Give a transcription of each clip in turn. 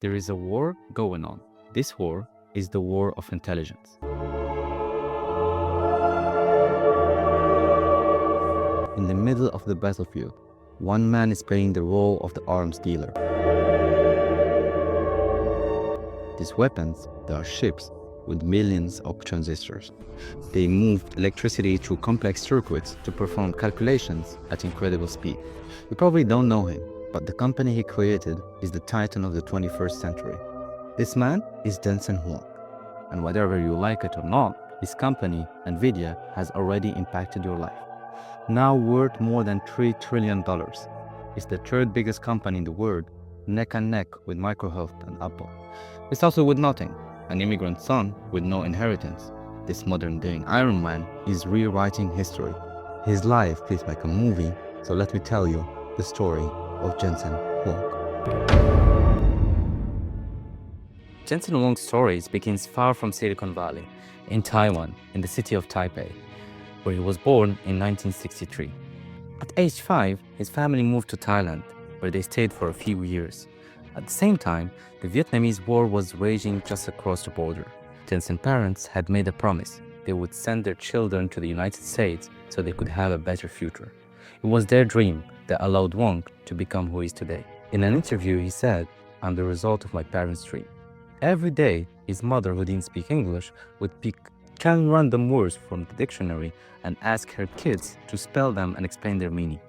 There is a war going on. This war is the war of intelligence. In the middle of the battlefield, one man is playing the role of the arms dealer. These weapons, they are ships with millions of transistors. They move electricity through complex circuits to perform calculations at incredible speed. You probably don't know him, but the company he created is the titan of the 21st century. This man is Jensen Huang. And whether you like it or not, his company, Nvidia, has already impacted your life. Now worth more than $3 trillion. It's the third biggest company in the world, neck and neck with Microsoft and Apple. It's also with nothing, an immigrant son with no inheritance. This modern-day Iron Man is rewriting history. His life feels like a movie, so let me tell you the story of Jensen Huang. Jensen Huang's story begins far from Silicon Valley, in Taiwan, in the city of Taipei, where he was born in 1963. At age 5, his family moved to Thailand, where they stayed for a few years. At the same time, the Vietnamese War was raging just across the border. Jensen's parents had made a promise. They would send their children to the United States so they could have a better future. It was their dream that allowed Huang to become who he is today. In an interview, he said, "I'm the result of my parents' dream." Every day, his mother, who didn't speak English, would pick 10 random words from the dictionary and ask her kids to spell them and explain their meaning.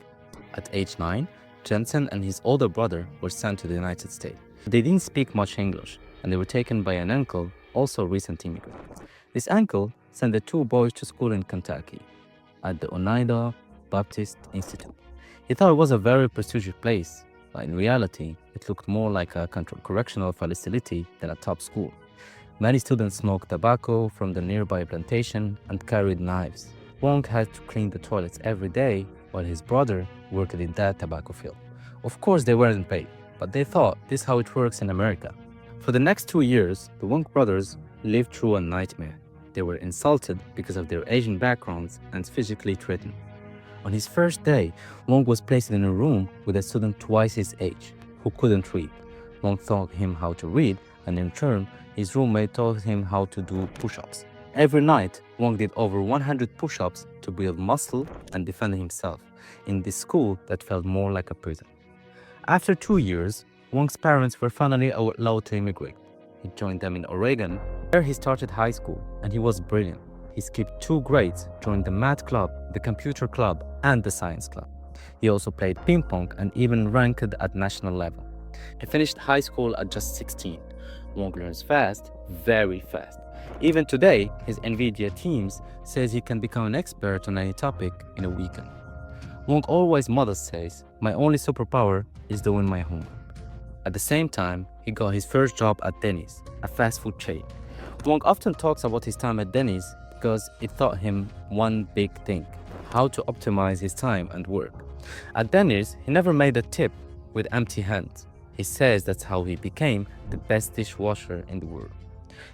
At age 9, Jensen and his older brother were sent to the United States. They didn't speak much English, and they were taken by an uncle, also a recent immigrant. This uncle sent the two boys to school in Kentucky, at the Oneida Baptist Institute. He thought it was a very prestigious place, but in reality, it looked more like a correctional facility than a top school. Many students smoked tobacco from the nearby plantation and carried knives. Huang had to clean the toilets every day while his brother worked in that tobacco field. Of course, they weren't paid, but they thought this is how it works in America. For the next 2 years, the Huang brothers lived through a nightmare. They were insulted because of their Asian backgrounds and physically threatened. On his first day, Huang was placed in a room with a student twice his age, who couldn't read. Huang taught him how to read, and in turn, his roommate taught him how to do push-ups. Every night, Huang did over 100 push-ups to build muscle and defend himself in this school that felt more like a prison. After 2 years, Huang's parents were finally allowed to immigrate. He joined them in Oregon. There he started high school, and he was brilliant. He skipped 2 grades, joined the math club, the computer club, and the science club. He also played ping pong and even ranked at national level. He finished high school at just 16. Huang learns fast, very fast. Even today, his Nvidia teams says he can become an expert on any topic in a weekend. Huang always mother says, "My only superpower is doing my homework." At the same time, he got his first job at Denny's, a fast food chain. Huang often talks about his time at Denny's because it taught him one big thing: how to optimize his time and work. At Denny's, he never made a tip with empty hands. He says that's how he became the best dishwasher in the world.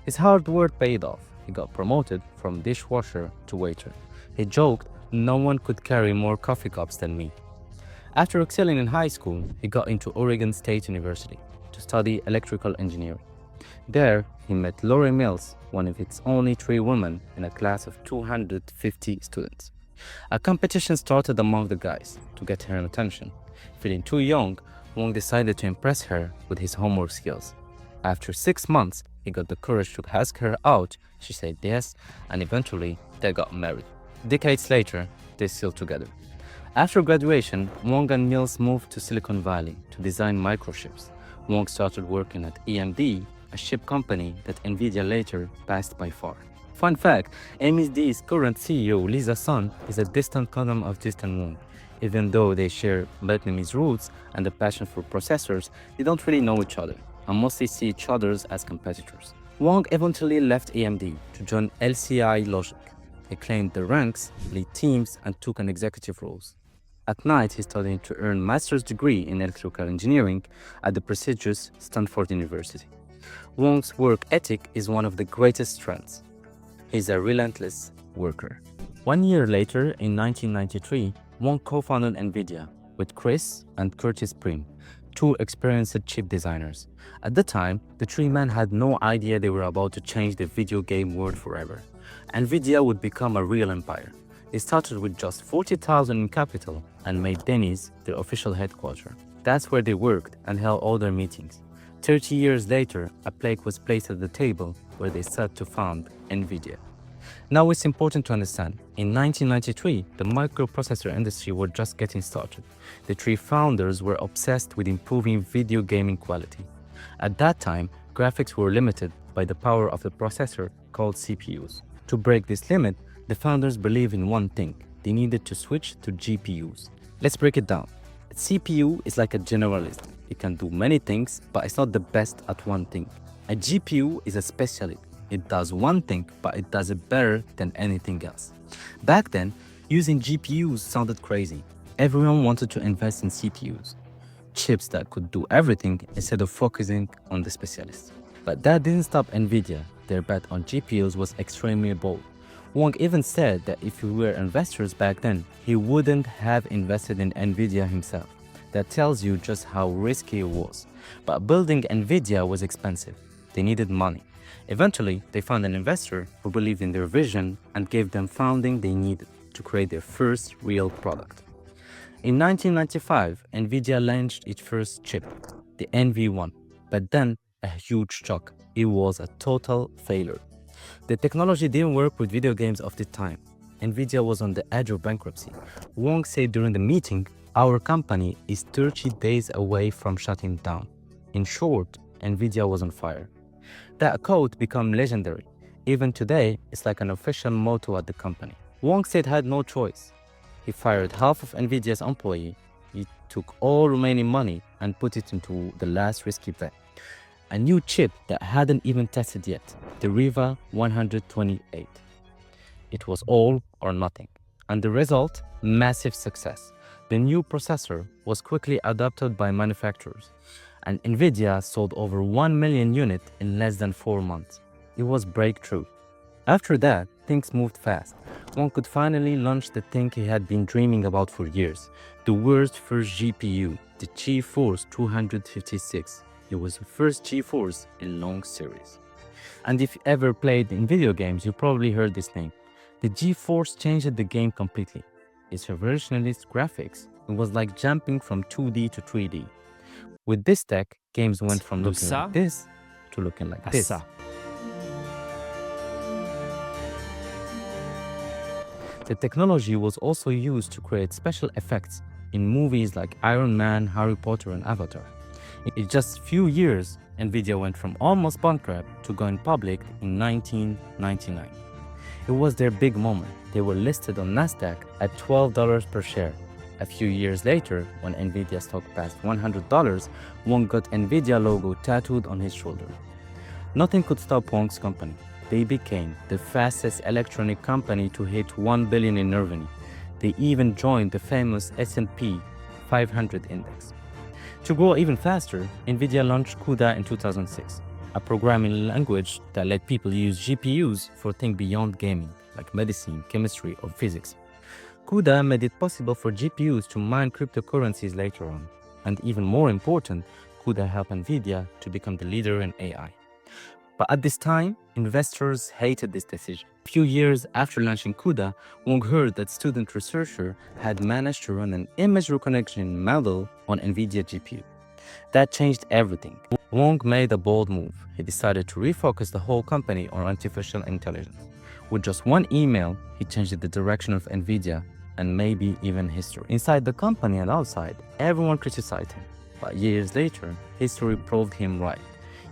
His hard work paid off. He got promoted from dishwasher to waiter. He joked, "No one could carry more coffee cups than me." After excelling in high school, he got into Oregon State University to study electrical engineering. There, he met Lori Mills, one of its only 3 women in a class of 250 students. A competition started among the guys to get her attention. Feeling too young, Huang decided to impress her with his homework skills. After 6 months, he got the courage to ask her out. She said yes, and eventually they got married. Decades later, they're still together. After graduation, Huang and Mills moved to Silicon Valley to design microchips. Huang started working at AMD, a chip company that Nvidia later passed by far. Fun fact, AMD's current CEO, Lisa Sun, is a distant cousin of Jensen Huang. Even though they share Vietnamese roots and a passion for processors, they don't really know each other and mostly see each other as competitors. Huang eventually left AMD to join LCI Logic. He claimed the ranks, lead teams, and took an executive roles. At night, he studied to earn a master's degree in electrical engineering at the prestigious Stanford University. Huang's work ethic is one of the greatest strengths. He's a relentless worker. 1 year later, in 1993, Huang co-founded Nvidia with Chris and Curtis Prim, two experienced chip designers. At the time, the three men had no idea they were about to change the video game world forever. Nvidia would become a real empire. They started with just 40,000 in capital and made Denny's their official headquarters. That's where they worked and held all their meetings. 30 years later, a plaque was placed at the table where they set to found Nvidia. Now it's important to understand, in 1993, the microprocessor industry was just getting started. The three founders were obsessed with improving video gaming quality. At that time, graphics were limited by the power of the processor called CPUs. To break this limit, the founders believed in one thing: they needed to switch to GPUs. Let's break it down. A CPU is like a generalist. It can do many things, but it's not the best at one thing. A GPU is a specialist. It does one thing, but it does it better than anything else. Back then, using GPUs sounded crazy. Everyone wanted to invest in CPUs, chips that could do everything instead of focusing on the specialists. But that didn't stop Nvidia. Their bet on GPUs was extremely bold. Huang even said that if he were investors back then, he wouldn't have invested in Nvidia himself. That tells you just how risky it was. But building Nvidia was expensive. They needed money. Eventually, they found an investor who believed in their vision and gave them funding they needed to create their first real product. In 1995, Nvidia launched its first chip, the NV1, but then a huge shock. It was a total failure. The technology didn't work with video games of the time. Nvidia was on the edge of bankruptcy. Huang said during the meeting, "Our company is 30 days away from shutting down." In short, Nvidia was on fire. That quote became legendary. Even today, it's like an official motto at the company. Huang said he had no choice. He fired half of Nvidia's employees. He took all remaining money and put it into the last risky bet. A new chip that hadn't even tested yet, the Reva 128. It was all or nothing. And the result? Massive success. The new processor was quickly adopted by manufacturers, and Nvidia sold over 1 million units in less than 4 months. It was breakthrough. After that, things moved fast. One could finally launch the thing he had been dreaming about for years, the world's first GPU, the GeForce 256. It was the first GeForce in long series. And if you ever played in video games, you probably heard this name. The GeForce changed the game completely. Its revolutionary graphics, it was like jumping from 2D to 3D. With this tech, games went from looking like this to looking like this. The technology was also used to create special effects in movies like Iron Man, Harry Potter, and Avatar. In just a few years, Nvidia went from almost bankrupt to going public in 1999. It was their big moment. They were listed on Nasdaq at $12 per share. A few years later, when Nvidia stock passed $100, Huang got Nvidia logo tattooed on his shoulder. Nothing could stop Huang's company. They became the fastest electronic company to hit $1 billion in revenue. They even joined the famous S&P 500 index. To grow even faster, Nvidia launched CUDA in 2006, a programming language that let people use GPUs for things beyond gaming, like medicine, chemistry, or physics. CUDA made it possible for GPUs to mine cryptocurrencies later on. And even more important, CUDA helped Nvidia to become the leader in AI. But at this time, investors hated this decision. A few years after launching CUDA, Huang heard that student researcher had managed to run an image recognition model on Nvidia GPU. That changed everything. Huang made a bold move. He decided to refocus the whole company on artificial intelligence. With just one email, he changed the direction of Nvidia and maybe even history. Inside the company and outside, everyone criticized him. But years later, history proved him right.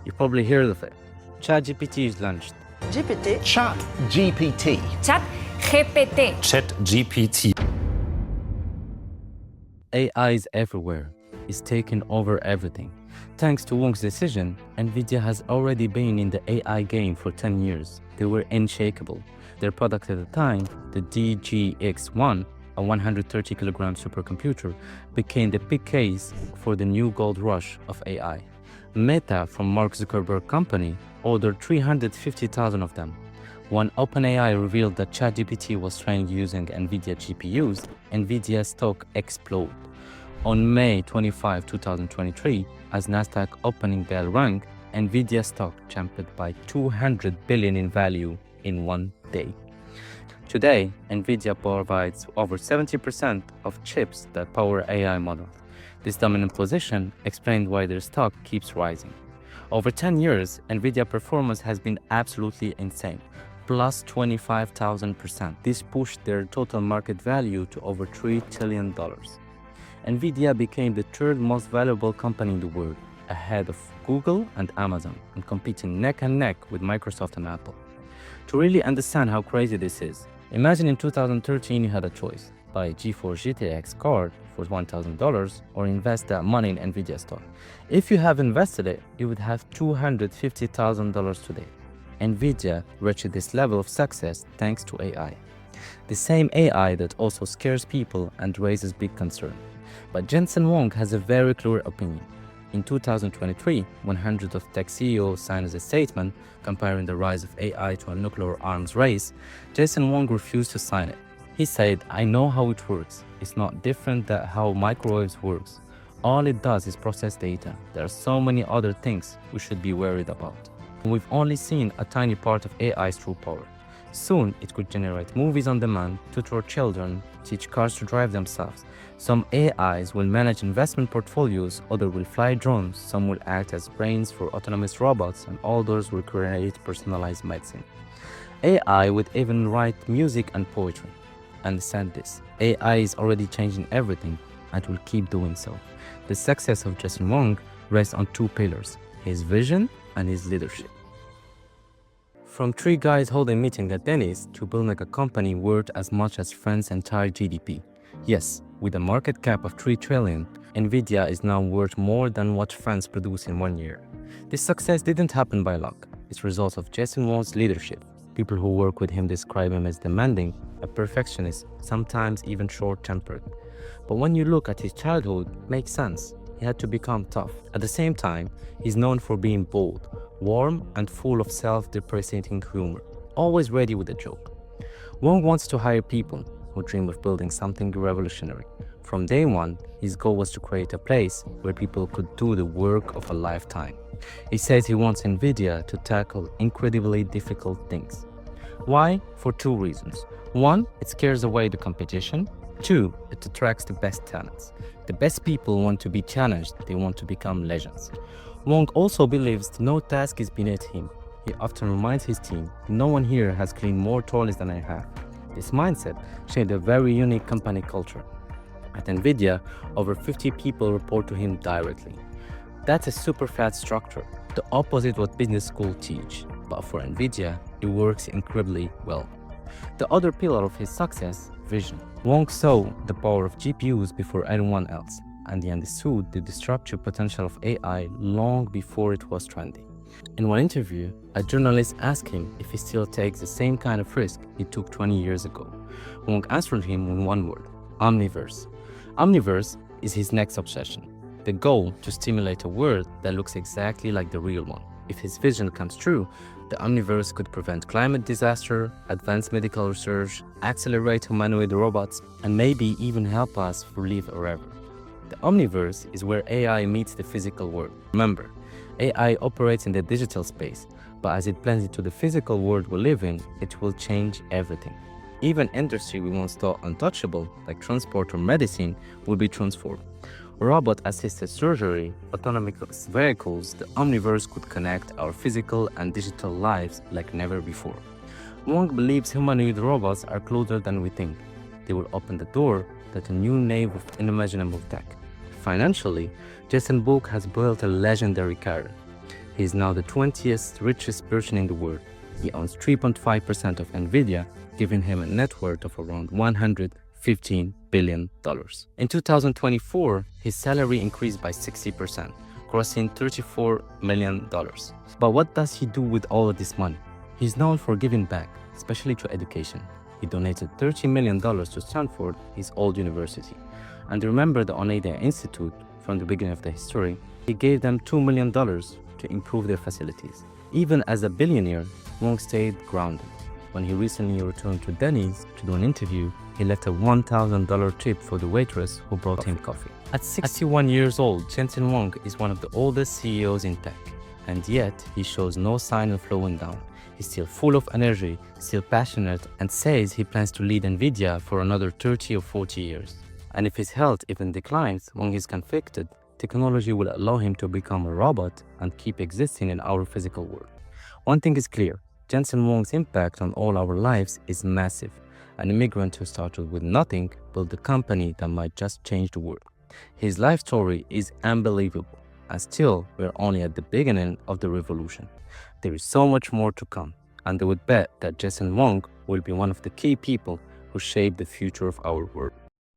You probably heard of it. ChatGPT is launched. GPT. ChatGPT. ChatGPT. ChatGPT. AI is everywhere. It's taken over everything. Thanks to Huang's decision, Nvidia has already been in the AI game for 10 years. They were unshakable. Their product at the time, the DGX-1, a 130-kilogram supercomputer, became the big case for the new gold rush of AI. Meta, from Mark Zuckerberg's company, ordered 350,000 of them. When OpenAI revealed that ChatGPT was trained using NVIDIA GPUs, NVIDIA stock exploded. On May 25, 2023, as Nasdaq opening bell rang, Nvidia stock jumped by 200 billion in value in one day. Today, Nvidia provides over 70% of chips that power AI models. This dominant position explains why their stock keeps rising. Over 10 years, Nvidia performance has been absolutely insane, plus 25,000%. This pushed their total market value to over $3 trillion. Nvidia became the third most valuable company in the world, ahead of Google and Amazon, and competing neck and neck with Microsoft and Apple. To really understand how crazy this is, imagine in 2013 you had a choice: buy a GeForce GTX card for $1,000 or invest that money in Nvidia stock. If you have invested it, you would have $250,000 today. Nvidia reached this level of success thanks to AI. The same AI that also scares people and raises big concern. But Jensen Huang has a very clear opinion. In 2023, when hundreds of tech CEOs signed a statement comparing the rise of AI to a nuclear arms race, Jensen Huang refused to sign it. He said, "I know how it works. It's not different than how microwaves works. All it does is process data. There are so many other things we should be worried about. We've only seen a tiny part of AI's true power. Soon, it could generate movies on demand, tutor children, teach cars to drive themselves. Some AIs will manage investment portfolios, others will fly drones, some will act as brains for autonomous robots, and others will create personalized medicine. AI would even write music and poetry." Understand this: AI is already changing everything and will keep doing so. The success of Jensen Huang rests on two pillars: his vision and his leadership. From three guys holding a meeting at Denny's to building a company worth as much as France's entire GDP. Yes, with a market cap of $3 trillion, Nvidia is now worth more than what France produced in 1 year. This success didn't happen by luck. It's a result of Jensen Huang's leadership. People who work with him describe him as demanding, a perfectionist, sometimes even short-tempered. But when you look at his childhood, it makes sense. He had to become tough. At the same time, he's known for being bold, warm, and full of self-depreciating humor, always ready with a joke. Huang wants to hire people who dream of building something revolutionary. From day one, his goal was to create a place where people could do the work of a lifetime. He says he wants Nvidia to tackle incredibly difficult things. Why? For two reasons. One, it scares away the competition. Two, it attracts the best talents. The best people want to be challenged, they want to become legends. Huang also believes no task is beneath him. He often reminds his team, "No one here has cleaned more toilets than I have." This mindset shaped a very unique company culture. At Nvidia, over 50 people report to him directly. That's a super flat structure, the opposite what business schools teach. But for Nvidia, it works incredibly well. The other pillar of his success, vision. Huang saw the power of GPUs before anyone else, and he understood the disruptive potential of AI long before it was trendy. In one interview, a journalist asked him if he still takes the same kind of risk he took 20 years ago. Huang answered him in one word: Omniverse. Omniverse is his next obsession. The goal to stimulate a world that looks exactly like the real one. If his vision comes true, the Omniverse could prevent climate disaster, advance medical research, accelerate humanoid robots, and maybe even help us live forever. The Omniverse is where AI meets the physical world. Remember, AI operates in the digital space, but as it blends into the physical world we live in, it will change everything. Even industry we once thought untouchable, like transport or medicine, will be transformed. Robot-assisted surgery, autonomous vehicles, the Omniverse could connect our physical and digital lives like never before. Huang believes humanoid robots are closer than we think. They will open the door to a new wave of unimaginable tech. Financially, Jensen Huang has built a legendary career. He is now the 20th richest person in the world. He owns 3.5% of Nvidia, giving him a net worth of around $115 billion. In 2024, his salary increased by 60%, crossing $34 million. But what does he do with all of this money? He's known for giving back, especially to education. He donated $30 million to Stanford, his old university. And remember the Oneida Institute from the beginning of the history? He gave them $2 million to improve their facilities. Even as a billionaire, Huang stayed grounded. When he recently returned to Denny's to do an interview, he left a $1,000 tip for the waitress who brought him coffee. At 61 years old, Jensen Huang is one of the oldest CEOs in tech, and yet he shows no sign of slowing down. He's still full of energy, still passionate, and says he plans to lead Nvidia for another 30 or 40 years. And if his health even declines when he's convicted, technology will allow him to become a robot and keep existing in our physical world. One thing is clear, Jensen Huang's impact on all our lives is massive. An immigrant who started with nothing built a company that might just change the world. His life story is unbelievable, and still we're only at the beginning of the revolution. There is so much more to come, and I would bet that Jensen Huang will be one of the key people who shape the future of our world.